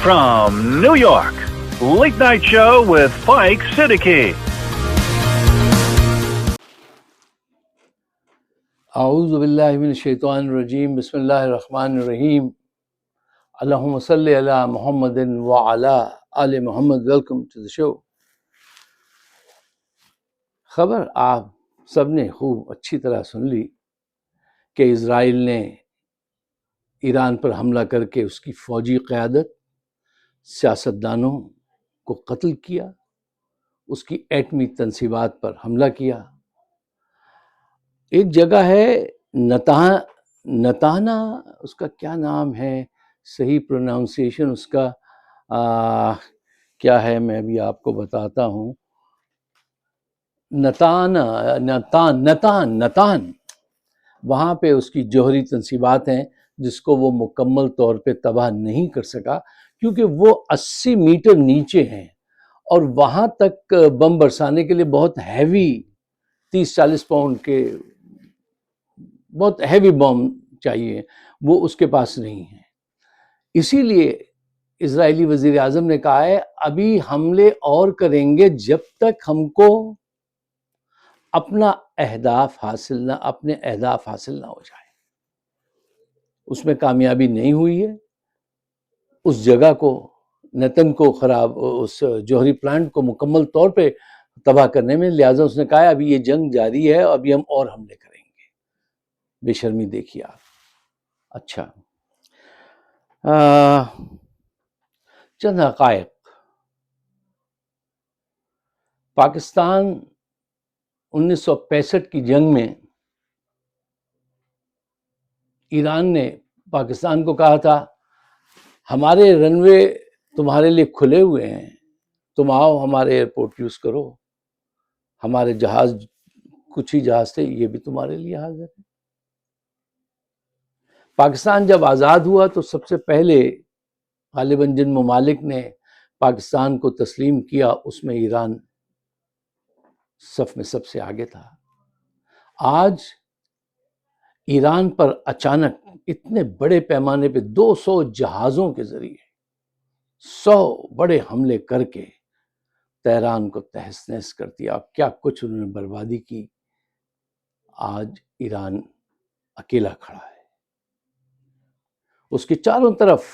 From New York, Late Night Show with Spike Siddiqui. اعوذ باللہ من الشیطان الرجیم بسم اللہ الرحمن الرحیم اللہم صلی علی محمد وعلی آل محمد. Welcome to the show. خبر آپ سب نے خوب اچھی طرح سن لی کہ اسرائیل نے ایران پر حملہ کر کے اس کی فوجی قیادت، سیاستدانوں کو قتل کیا، اس کی ایٹمی تنصیبات پر حملہ کیا. ایک جگہ ہے نتانا، اس کا کیا نام ہے، صحیح پروناؤنسیشن اس کا کیا ہے، میں ابھی آپ کو بتاتا ہوں. نتان وہاں پہ اس کی جوہری تنصیبات ہیں جس کو وہ مکمل طور پہ تباہ نہیں کر سکا کیونکہ وہ 80 میٹر نیچے ہیں اور وہاں تک بم برسانے کے لیے بہت ہیوی 30-40 پاؤنڈ کے بہت ہیوی بم چاہیے، وہ اس کے پاس نہیں ہے. اسی لیے اسرائیلی وزیر اعظم نے کہا ہے ابھی حملے اور کریں گے جب تک ہم کو اپنے اہداف حاصل نہ ہو جائے. اس میں کامیابی نہیں ہوئی ہے. اس جگہ کو نتن کو اس جوہری پلانٹ کو مکمل طور پہ تباہ کرنے میں، لہٰذا اس نے کہا ابھی یہ جنگ جاری ہے، ابھی ہم اور حملے کریں گے. بے شرمی دیکھیے آپ. اچھا، چند حقائق. پاکستان 1965 کی جنگ میں ایران نے پاکستان کو کہا تھا ہمارے رن وے تمہارے لیے کھلے ہوئے ہیں، تم آؤ ہمارے ایئرپورٹ یوز کرو، ہمارے جہاز کچھ ہی جہاز تھے یہ بھی تمہارے لیے حاضر ہے. پاکستان جب آزاد ہوا تو سب سے پہلے غالباً جن ممالک نے پاکستان کو تسلیم کیا اس میں ایران صف میں سب سے آگے تھا. آج ایران پر اچانک اتنے بڑے پیمانے پہ 200 جہازوں کے ذریعے 100 بڑے حملے کر کے تہران کو تہس نہس کر دیا. کیا کچھ انہوں نے بربادی کی. آج ایران اکیلا کھڑا ہے، اس کے چاروں طرف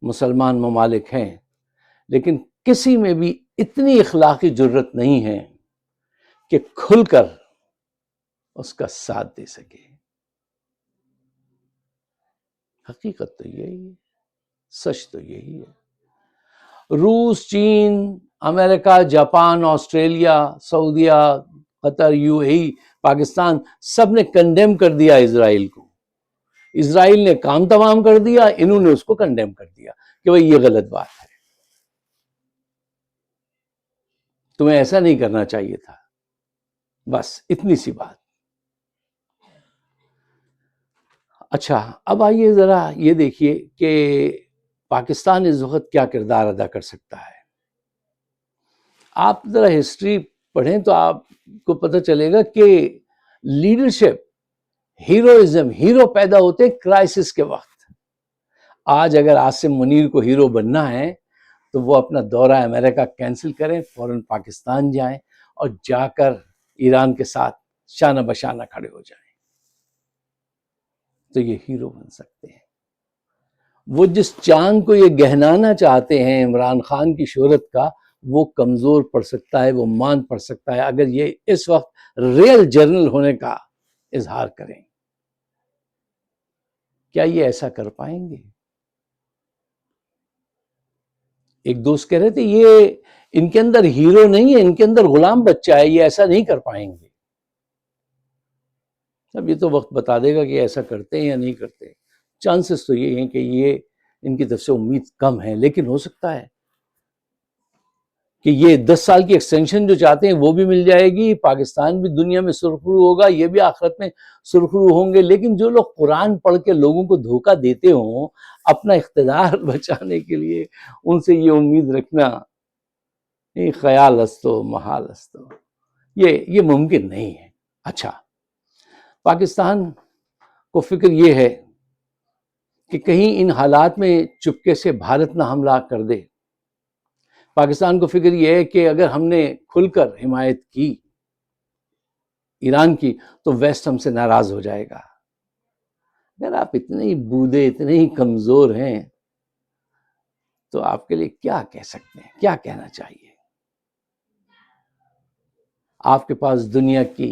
مسلمان ممالک ہیں لیکن کسی میں بھی اتنی اخلاقی جرت نہیں ہے کہ کھل کر اس کا ساتھ دے سکے. حقیقت تو یہی ہے، سچ تو یہی ہے. روس، چین، امریکہ، جاپان، آسٹریلیا، سعودیہ، قطر، UAE، پاکستان سب نے کنڈیم کر دیا اسرائیل کو. اسرائیل نے کام تمام کر دیا، انہوں نے اس کو کنڈیم کر دیا کہ بھئی یہ غلط بات ہے، تمہیں ایسا نہیں کرنا چاہیے تھا. بس اتنی سی بات. اچھا، اب آئیے ذرا یہ دیکھیے کہ پاکستان اس وقت کیا کردار ادا کر سکتا ہے. آپ ذرا ہسٹری پڑھیں تو آپ کو پتہ چلے گا کہ لیڈرشپ، ہیروئزم، ہیرو پیدا ہوتے کرائسس کے وقت. آج اگر عاصم منیر کو ہیرو بننا ہے تو وہ اپنا دورہ امریکہ کینسل کریں، فوراً پاکستان جائیں اور جا کر ایران کے ساتھ شانہ بشانہ کھڑے ہو جائیں تو یہ ہیرو بن سکتے ہیں. وہ جس چاند کو یہ گہنانا چاہتے ہیں عمران خان کی شہرت کا، وہ کمزور پڑ سکتا ہے، وہ مان پڑ سکتا ہے اگر یہ اس وقت ریل جرنل ہونے کا اظہار کریں. کیا یہ ایسا کر پائیں گے؟ ایک دوست کہہ رہے تھے یہ ان کے اندر ہیرو نہیں ہے، ان کے اندر غلام بچہ ہے، یہ ایسا نہیں کر پائیں گے. اب یہ تو وقت بتا دے گا کہ ایسا کرتے ہیں یا نہیں کرتے. چانسز تو یہ ہیں کہ یہ ان کی طرف سے امید کم ہے، لیکن ہو سکتا ہے کہ یہ 10 سال کی ایکسٹینشن جو چاہتے ہیں وہ بھی مل جائے گی. پاکستان بھی دنیا میں سرخرو ہوگا، یہ بھی آخرت میں سرخرو ہوں گے. لیکن جو لوگ قرآن پڑھ کے لوگوں کو دھوکہ دیتے ہوں اپنا اقتدار بچانے کے لیے، ان سے یہ امید رکھنا خیال استو محال استو، یہ ممکن نہیں ہے. اچھا، پاکستان کو فکر یہ ہے کہ کہیں ان حالات میں چپکے سے بھارت نہ حملہ کر دے. پاکستان کو فکر یہ ہے کہ اگر ہم نے کھل کر حمایت کی ایران کی تو ویسٹ ہم سے ناراض ہو جائے گا. اگر آپ اتنے ہی بودے، اتنے ہی کمزور ہیں تو آپ کے لیے کیا کہہ سکتے ہیں، کیا کہنا چاہیے؟ آپ کے پاس دنیا کی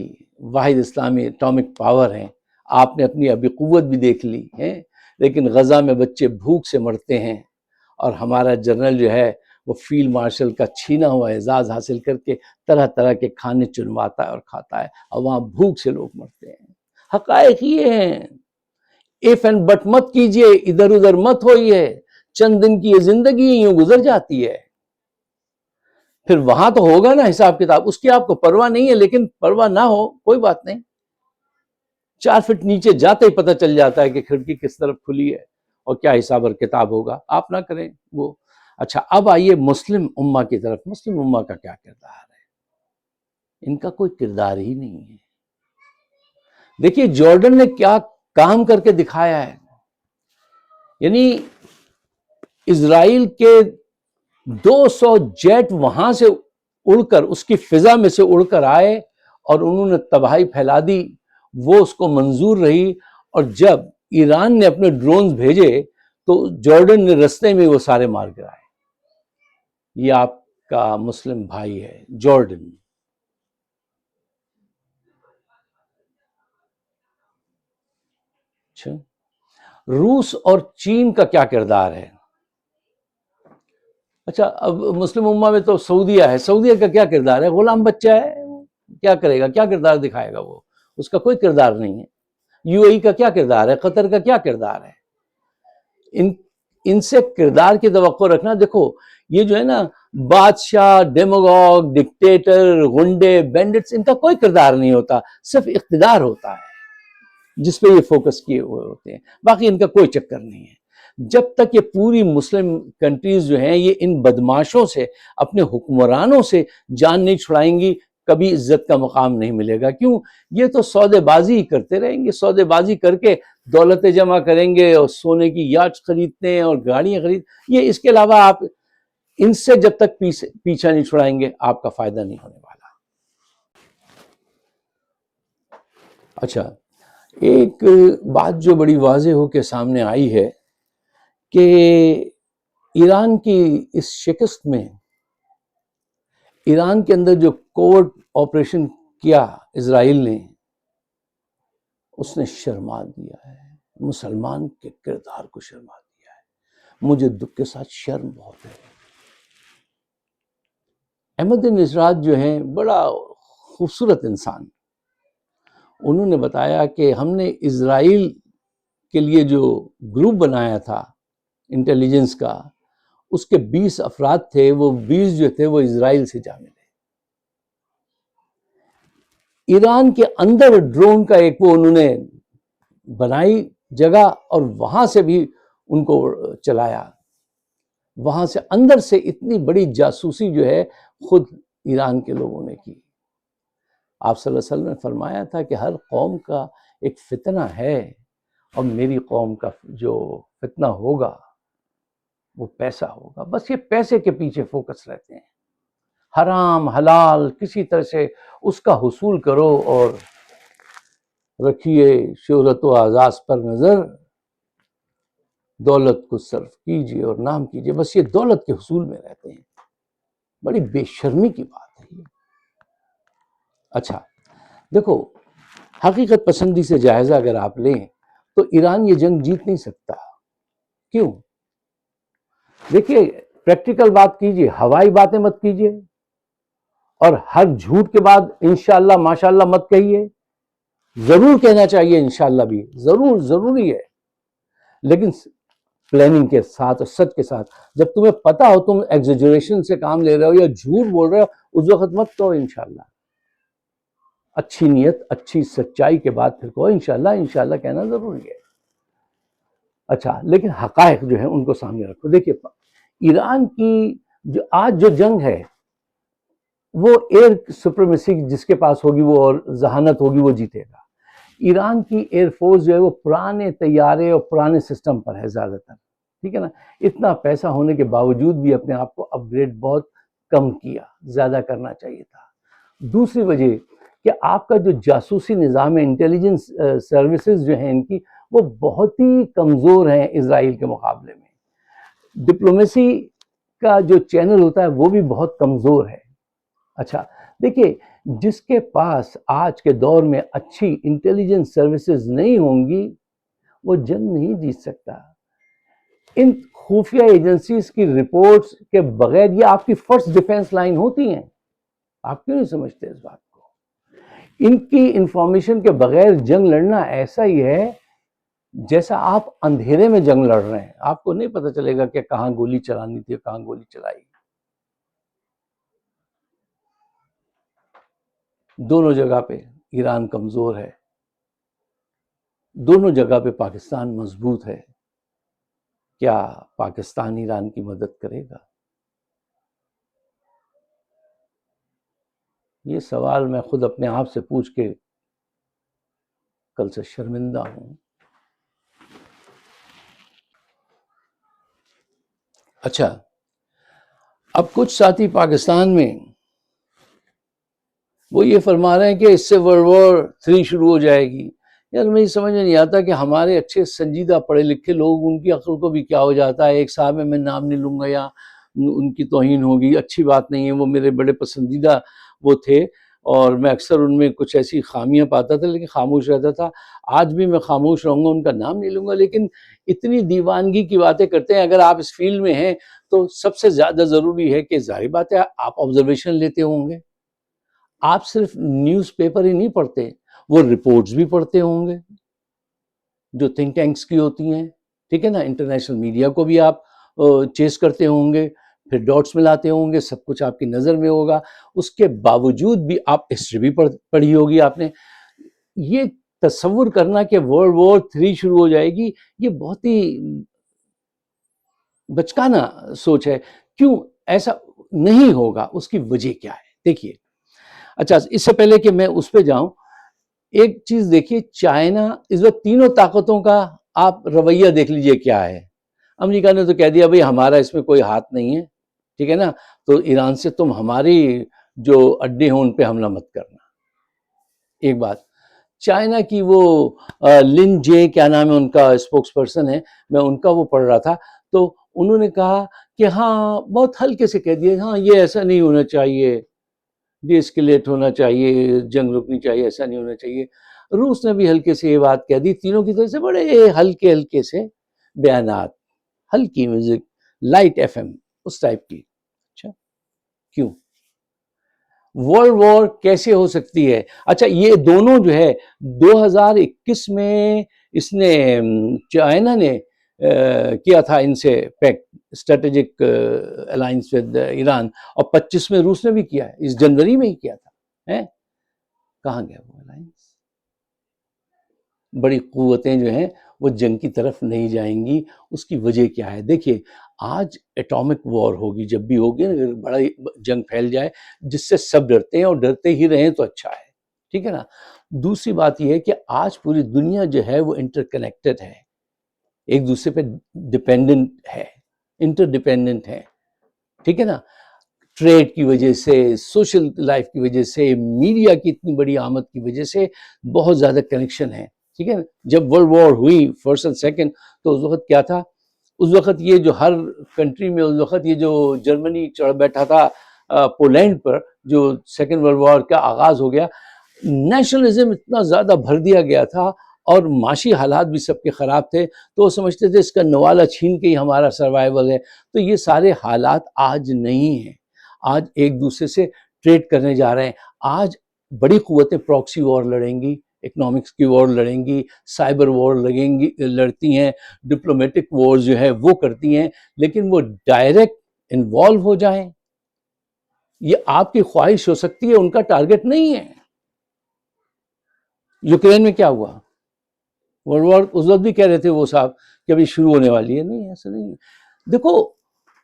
واحد اسلامی اٹامک پاور ہیں، آپ نے اپنی ابھی قوت بھی دیکھ لی ہے، لیکن غزہ میں بچے بھوک سے مرتے ہیں اور ہمارا جنرل جو ہے وہ فیلڈ مارشل کا چھینا ہوا اعزاز حاصل کر کے طرح طرح کے کھانے چنواتا ہے اور کھاتا ہے، اور وہاں بھوک سے لوگ مرتے ہیں. حقائق یہ ہیں. ایف اینڈ بٹ مت کیجئے، ادھر ادھر مت ہوئیے. چند دن کی یہ زندگی یوں گزر جاتی ہے، پھر وہاں تو ہوگا نا حساب کتاب. اس کی آپ کو پرواہ نہیں ہے، لیکن پرواہ نہ ہو کوئی بات نہیں. 4 فٹ نیچے جاتے ہی پتہ چل جاتا ہے کہ کھڑکی کس طرف کھلی ہے اور کیا حساب اور کتاب ہوگا. آپ نہ کریں وہ. اچھا، اب آئیے مسلم امہ کی طرف. مسلم امہ کا کیا کردار ہے؟ ان کا کوئی کردار ہی نہیں ہے. دیکھیے جارڈن نے کیا کام کر کے دکھایا ہے. یعنی اسرائیل کے 200 جیٹ وہاں سے اڑ کر، اس کی فضا میں سے اڑ کر آئے اور انہوں نے تباہی پھیلا دی. وہ اس کو منظور رہی، اور جب ایران نے اپنے ڈرونز بھیجے تو جارڈن نے رستے میں وہ سارے مار گرائے. یہ آپ کا مسلم بھائی ہے جارڈن. اچھا، روس اور چین کا کیا کردار ہے؟ اچھا، اب مسلم امہ میں تو سعودیہ ہے. سعودیہ کا کیا کردار ہے؟ غلام بچہ ہے. کیا کرے گا؟ کیا کردار دکھائے گا؟ وہ اس کا کوئی کردار نہیں ہے. یو اے ای کا کیا کردار ہے؟ قطر کا کیا کردار ہے؟ ان سے کردار کی توقع رکھنا. دیکھو یہ جو ہے نا بادشاہ، ڈیموگوگ، ڈکٹیٹر، غنڈے، بینڈٹس، ان کا کوئی کردار نہیں ہوتا، صرف اقتدار ہوتا ہے جس پہ یہ فوکس کیے ہوئے ہوتے ہیں. باقی ان کا کوئی چکر نہیں ہے. جب تک یہ پوری مسلم کنٹریز جو ہیں یہ ان بدماشوں سے، اپنے حکمرانوں سے جان نہیں چھڑائیں گی، کبھی عزت کا مقام نہیں ملے گا. کیوں؟ یہ تو سودے بازی ہی کرتے رہیں گے. سودے بازی کر کے دولتیں جمع کریں گے اور سونے کی یاچ خریدتے ہیں اور گاڑیاں یہ اس کے علاوہ آپ ان سے جب تک پیچھا نہیں چھڑائیں گے آپ کا فائدہ نہیں ہونے والا. اچھا، ایک بات جو بڑی واضح ہو کے سامنے آئی ہے کہ ایران کی اس شکست میں، ایران کے اندر جو کوورٹ آپریشن کیا اسرائیل نے، اس نے شرما دیا ہے مسلمان کے کردار کو، شرما دیا ہے. مجھے دکھ کے ساتھ شرم بہت ہے. احمد نژاد جو ہیں بڑا خوبصورت انسان، انہوں نے بتایا کہ ہم نے اسرائیل کے لیے جو گروپ بنایا تھا انٹیلیجنس کا، اس کے 20 افراد تھے، وہ 20 جو تھے وہ اسرائیل سے جا ملے. ایران کے اندر ڈرون کا ایک وہ انہوں نے بنائی جگہ اور وہاں سے بھی ان کو چلایا. وہاں سے اندر سے اتنی بڑی جاسوسی جو ہے خود ایران کے لوگوں نے کی. آپ صلی اللہ علیہ وسلم نے فرمایا تھا کہ ہر قوم کا ایک فتنہ ہے، اور میری قوم کا جو فتنہ ہوگا وہ پیسہ ہوگا. بس یہ پیسے کے پیچھے فوکس رہتے ہیں. حرام حلال کسی طرح سے اس کا حصول کرو اور رکھیے شہرت و اعزاز پر نظر، دولت کو صرف کیجیے اور نام کیجیے. بس یہ دولت کے حصول میں رہتے ہیں. بڑی بے شرمی کی بات ہے یہ. اچھا دیکھو، حقیقت پسندی سے جائزہ اگر آپ لیں تو ایران یہ جنگ جیت نہیں سکتا. کیوں؟ دیکھیے پریکٹیکل بات کیجیے، ہوائی باتیں مت کیجیے، اور ہر جھوٹ کے بعد انشاءاللہ ماشاءاللہ مت کہیے. ضرور کہنا چاہیے انشاءاللہ بھی، ضروری ہے، لیکن پلاننگ کے ساتھ اور سچ کے ساتھ. جب تمہیں پتا ہو تم ایگزیجریشن سے کام لے رہے ہو یا جھوٹ بول رہے ہو، اس وقت مت کہو انشاءاللہ. اچھی نیت، اچھی سچائی کے بعد پھر کہو انشاءاللہ کہنا ضروری ہے. اچھا، لیکن حقائق جو ہیں ان کو سامنے رکھو. دیکھیے ایران کی آج جو جنگ ہے وہ ایئر سپریمیسی جس کے پاس ہوگی وہ اور ذہانت ہوگی وہ جیتے گا. ایران کی ایئر فورس جو ہے وہ پرانے طیارے اور پرانے سسٹم پر ہے زیادہ تر، ٹھیک ہے نا. اتنا پیسہ ہونے کے باوجود بھی اپنے آپ کو اپ گریڈ بہت کم کیا، زیادہ کرنا چاہیے تھا. دوسری وجہ کہ آپ کا جو جاسوسی نظام ہے، انٹیلیجنس سروسز جو ہیں ان کی، وہ بہت ہی کمزور ہیں اسرائیل کے مقابلے میں. ڈپلومیسی کا جو چینل ہوتا ہے وہ بھی بہت کمزور ہے. اچھا دیکھیے، جس کے پاس آج کے دور میں اچھی انٹیلیجنس سروسز نہیں ہوں گی وہ جنگ نہیں جیت سکتا. ان خفیہ ایجنسیز کی رپورٹس کے بغیر یہ آپ کی فرسٹ ڈیفense لائن ہوتی ہیں. آپ کیوں نہیں سمجھتے اس بات کو؟ ان کی انفارمیشن کے بغیر جنگ لڑنا ایسا ہی ہے جیسا آپ اندھیرے میں جنگ لڑ رہے ہیں. آپ کو نہیں پتہ چلے گا کہ کہاں گولی چلانی تھی، کہاں گولی چلائی. دونوں جگہ پہ ایران کمزور ہے، دونوں جگہ پہ پاکستان مضبوط ہے. کیا پاکستان ایران کی مدد کرے گا؟ یہ سوال میں خود اپنے آپ سے پوچھ کے کل سے شرمندہ ہوں. اچھا، اب کچھ ساتھی پاکستان میں وہ یہ فرما رہے ہیں کہ اس سے ورلڈ وار 3 شروع ہو جائے گی. یار مجھے سمجھ میں نہیں آتا کہ ہمارے اچھے سنجیدہ پڑھے لکھے لوگ، ان کی عقل کو بھی کیا ہو جاتا ہے. ایک صاحب ہے، میں نام نہیں لوں گا یا ان کی توہین ہوگی، اچھی بات نہیں ہے، وہ میرے بڑے پسندیدہ وہ تھے اور میں اکثر ان میں کچھ ایسی خامیاں پاتا تھا لیکن خاموش رہتا تھا. آج بھی میں خاموش رہوں گا، ان کا نام نہیں لوں گا. لیکن اتنی دیوانگی کی باتیں کرتے ہیں. اگر آپ اس فیلڈ میں ہیں تو سب سے زیادہ ضروری ہے کہ ظاہر بات ہے آپ آبزرویشن لیتے ہوں گے. آپ صرف نیوز پیپر ہی نہیں پڑھتے، وہ رپورٹس بھی پڑھتے ہوں گے جو تھنک ٹینکس کی ہوتی ہیں، ٹھیک ہے نا. انٹرنیشنل میڈیا کو بھی آپ چیز کرتے ہوں گے، پھر ڈاٹس ملاتے ہوں گے، سب کچھ آپ کی نظر میں ہوگا. اس کے باوجود بھی آپ ہسٹری بھی پڑھی ہوگی آپ نے. یہ تصور کرنا کہ ورلڈ وار 3 شروع ہو جائے گی، یہ بہت ہی بچکانہ سوچ ہے. کیوں ایسا نہیں ہوگا؟ اس کی وجہ کیا ہے؟ دیکھیے، اچھا اس سے پہلے کہ میں اس پہ جاؤں، ایک چیز دیکھیے، چائنا اس وقت تینوں طاقتوں کا آپ رویہ دیکھ لیجئے کیا ہے. امریکہ نے تو کہہ دیا بھئی ہمارا اس میں کوئی ہاتھ نہیں ہے، ٹھیک ہے نا، تو ایران سے تم ہماری جو اڈے ہیں ان پہ حملہ مت کرنا. ایک بات. چائنا کی وہ لن جے کیا نام ہے ان کا، اسپوکس پرسن ہے، میں ان کا وہ پڑھ رہا تھا، تو انہوں نے کہا کہ ہاں بہت ہلکے سے کہہ دیا، ہاں یہ ایسا نہیں ہونا چاہیے، ڈی اسکیلیٹ ہونا چاہیے، جنگ رکنی چاہیے، ایسا نہیں ہونا چاہیے. روس نے بھی ہلکے سے یہ بات کہہ دی. تینوں کی طرف سے بڑے ہلکے ہلکے سے بیانات، ہلکی میوزک، لائٹ ایف ایم اس ٹائپ کی. اچھا کیوں ورلڈ وار کیسے ہو سکتی ہے؟ اچھا یہ دونوں جو ہے 2021 میں اس نے چائنا نے کیا تھا ان سے packet strategic alliance with Iran, اور 25 میں روس نے بھی کیا ہے، اس جنوری میں ہی کیا تھا. کہاں گیا وہ الائنس؟ بڑی قوتیں جو ہیں وہ جنگ کی طرف نہیں جائیں گی. اس کی وجہ کیا ہے؟ دیکھیے آج ایٹامک وار ہوگی، جب بھی ہوگی اگر بڑا جنگ پھیل جائے جس سے سب ڈرتے ہیں اور ڈرتے ہی رہیں تو اچھا ہے، ٹھیک ہے نا. دوسری بات یہ ہے کہ آج پوری دنیا جو ہے وہ انٹر کنیکٹڈ ہے، ایک دوسرے پہ ڈیپینڈنٹ ہے، انٹر ڈیپینڈنٹ ہے، ٹھیک ہے نا. ٹریڈ کی وجہ سے، سوشل لائف کی وجہ سے، میڈیا کی اتنی بڑی آمد کی وجہ سے بہت زیادہ کنیکشن ہے، ٹھیک ہے نا. جب ورلڈ وار ہوئی فرسٹ اینڈ سیکنڈ تو اس وقت کیا تھا؟ اس وقت یہ جو ہر کنٹری میں اس وقت یہ جو جرمنی چڑھ بیٹھا تھا پولینڈ پر، جو سیکنڈ ورلڈ وار کا آغاز ہو گیا، نیشنلزم اتنا زیادہ بھر دیا گیا تھا اور معاشی حالات بھی سب کے خراب تھے، تو وہ سمجھتے تھے اس کا نوالا چھین کے ہی ہمارا سروائیول ہے. تو یہ سارے حالات آج نہیں ہیں. آج ایک دوسرے سے ٹریڈ کرنے جا رہے ہیں. آج بڑی قوتیں پراکسی وار لڑیں گی، اکنامکس کی وار لڑیں گی، سائبر وار لڑتی ہیں، ڈپلومیٹک وار جو ہے وہ کرتی ہیں، لیکن وہ ڈائریکٹ انوالو ہو جائیں یہ آپ کی خواہش ہو سکتی ہے، ان کا ٹارگٹ نہیں ہے. یوکرین میں کیا ہوا؟ ورلڈ وار اس وقت بھی کہہ رہے تھے وہ صاحب کہ ابھی شروع ہونے والی ہے. نہیں، ایسا نہیں ہے. دیکھو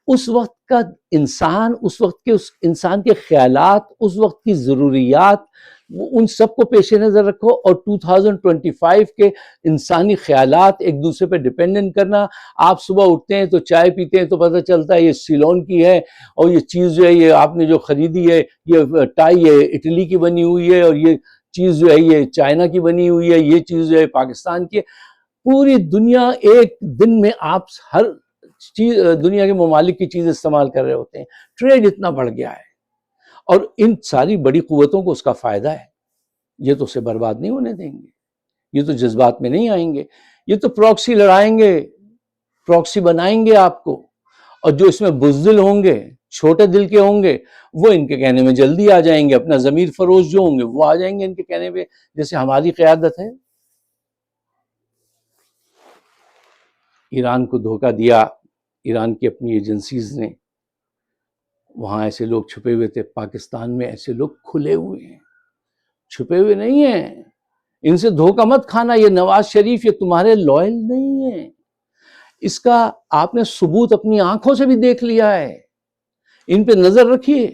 اس وقت کا انسان، اس وقت کے اس انسان کے خیالات، اس وقت کی ضروریات وہ ان سب کو پیش نظر رکھو، اور 2025 کے انسانی خیالات ایک دوسرے پہ ڈپینڈنٹ کرنا. آپ صبح اٹھتے ہیں تو چائے پیتے ہیں تو پتہ چلتا ہے یہ سیلون کی ہے، اور یہ چیز جو ہے یہ آپ نے جو خریدی ہے یہ ٹائی ہے اٹلی کی بنی ہوئی ہے، اور یہ چیز جو ہے یہ چائنا کی بنی ہوئی ہے، یہ چیز جو ہے پاکستان کی ہے. پوری دنیا ایک دن میں آپ ہر چیز دنیا کے ممالک کی چیز استعمال کر رہے ہوتے ہیں. ٹریڈ اتنا بڑھ گیا ہے، اور ان ساری بڑی قوتوں کو اس کا فائدہ ہے. یہ تو اسے برباد نہیں ہونے دیں گے، یہ تو جذبات میں نہیں آئیں گے، یہ تو پراکسی لڑائیں گے، پراکسی بنائیں گے آپ کو. اور جو اس میں بزدل ہوں گے، چھوٹے دل کے ہوں گے، وہ ان کے کہنے میں جلدی آ جائیں گے. اپنا ضمیر فروش جو ہوں گے وہ آ جائیں گے ان کے کہنے پہ، جیسے ہماری قیادت ہے. ایران کو دھوکہ دیا، ایران کی اپنی ایجنسیز نے. وہاں ایسے لوگ چھپے ہوئے تھے، پاکستان میں ایسے لوگ کھلے ہوئے ہیں، چھپے ہوئے نہیں ہیں. ان سے دھوکہ مت کھانا. یہ نواز شریف یہ تمہارے لائل نہیں ہیں، اس کا آپ نے ثبوت اپنی آنکھوں سے بھی دیکھ لیا ہے. ان پہ نظر رکھیے.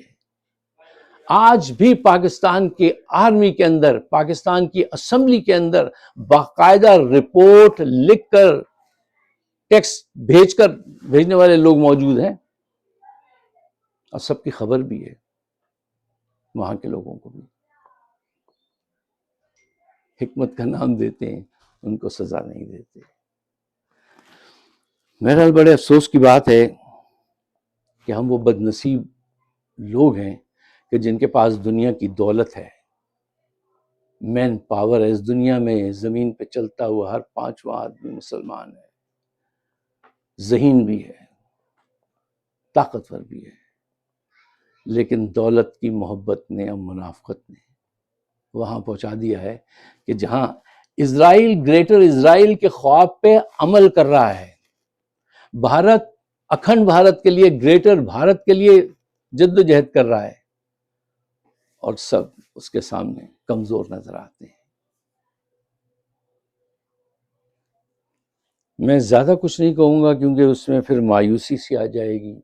آج بھی پاکستان کے آرمی کے اندر، پاکستان کی اسمبلی کے اندر باقاعدہ رپورٹ لکھ کر، ٹیکسٹ بھیجنے والے لوگ موجود ہیں، اور سب کی خبر بھی ہے. وہاں کے لوگوں کو بھی حکمت کا نام دیتے ہیں، ان کو سزا نہیں دیتے. میرا بڑے افسوس کی بات ہے کہ ہم وہ بد نصیب لوگ ہیں کہ جن کے پاس دنیا کی دولت ہے، مین پاور ہے. اس دنیا میں زمین پہ چلتا ہوا ہر 5واں آدمی مسلمان ہے، ذہین بھی ہے، طاقتور بھی ہے. لیکن دولت کی محبت نے اور منافقت نے وہاں پہنچا دیا ہے کہ جہاں اسرائیل گریٹر اسرائیل کے خواب پہ عمل کر رہا ہے، بھارت اکھنڈ بھارت کے لیے، گریٹر بھارت کے لیے جد و جہد کر رہا ہے، اور سب اس کے سامنے کمزور نظر آتے ہیں. میں زیادہ کچھ نہیں کہوں گا کیونکہ اس میں پھر مایوسی سی آ جائے گی.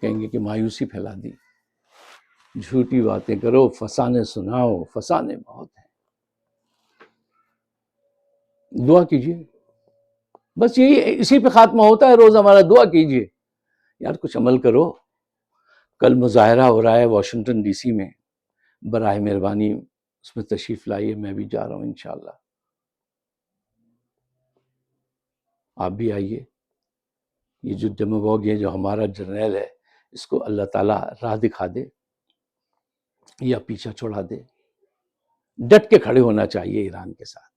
کہیں گے کہ مایوسی پھیلا دی، جھوٹی باتیں کرو، فسانے سناؤ. فسانے بہت ہیں. دعا کیجیے، بس یہی، اسی پہ خاتمہ ہوتا ہے روز ہمارا. دعا کیجیے یار، کچھ عمل کرو. کل مظاہرہ ہو رہا ہے واشنگٹن ڈی سی میں، براہ مہربانی اس میں تشریف لائیے. میں بھی جا رہا ہوں انشاءاللہ. آپ بھی آئیے. یہ جو ڈیموگوگ ہے، جو ہمارا جرنیل ہے، اس کو اللہ تعالیٰ راہ دکھا دے یا پیچھا چھوڑا دے. ڈٹ کے کھڑے ہونا چاہیے ایران کے ساتھ.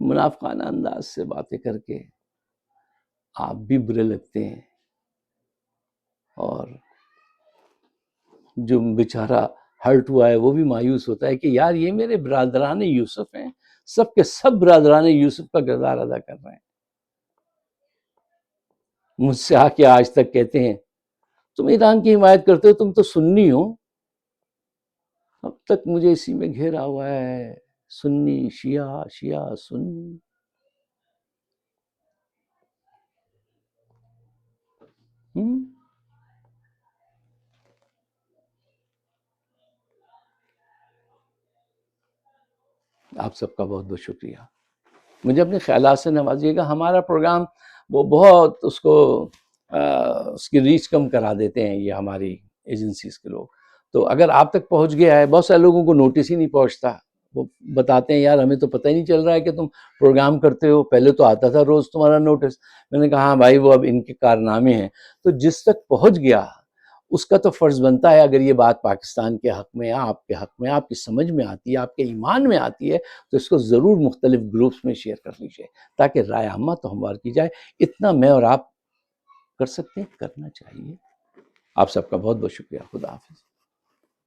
منافقانہ انداز سے باتیں کر کے آپ بھی برے لگتے ہیں، اور جو بیچارہ ہرٹ ہوا ہے وہ بھی مایوس ہوتا ہے کہ یار یہ میرے برادران یوسف ہیں، سب کے سب برادران یوسف کا کردار ادا کر رہے ہیں. مجھ سے آ کے آج تک کہتے ہیں تم ایران کی حمایت کرتے ہو، تم تو سنی ہو. اب تک مجھے اسی میں گھیرا ہوا ہے، سنی شیعہ، شیعہ سنی. آپ سب کا بہت بہت شکریہ. مجھے اپنے خیالات سے نوازیے گا. ہمارا پروگرام وہ بہت اس کی ریچ کم کرا دیتے ہیں یہ ہماری ایجنسیز کے لوگ. تو اگر آپ تک پہنچ گیا ہے، بہت سارے لوگوں کو نوٹس ہی نہیں پہنچتا. وہ بتاتے ہیں یار ہمیں تو پتہ ہی نہیں چل رہا ہے کہ تم پروگرام کرتے ہو، پہلے تو آتا تھا روز تمہارا نوٹس. میں نے کہا ہاں بھائی، وہ اب ان کے کارنامے ہیں. تو جس تک پہنچ گیا اس کا تو فرض بنتا ہے، اگر یہ بات پاکستان کے حق میں، آپ کے حق میں، آپ کی سمجھ میں آتی ہے، آپ کے ایمان میں آتی ہے، تو اس کو ضرور مختلف گروپس میں شیئر کر لیجیے تاکہ رائے عامہ تو ہموار کی جائے. اتنا میں اور آپ کر سکتے ہیں، کرنا چاہیے. آپ سب کا بہت بہت شکریہ. خدا حافظ.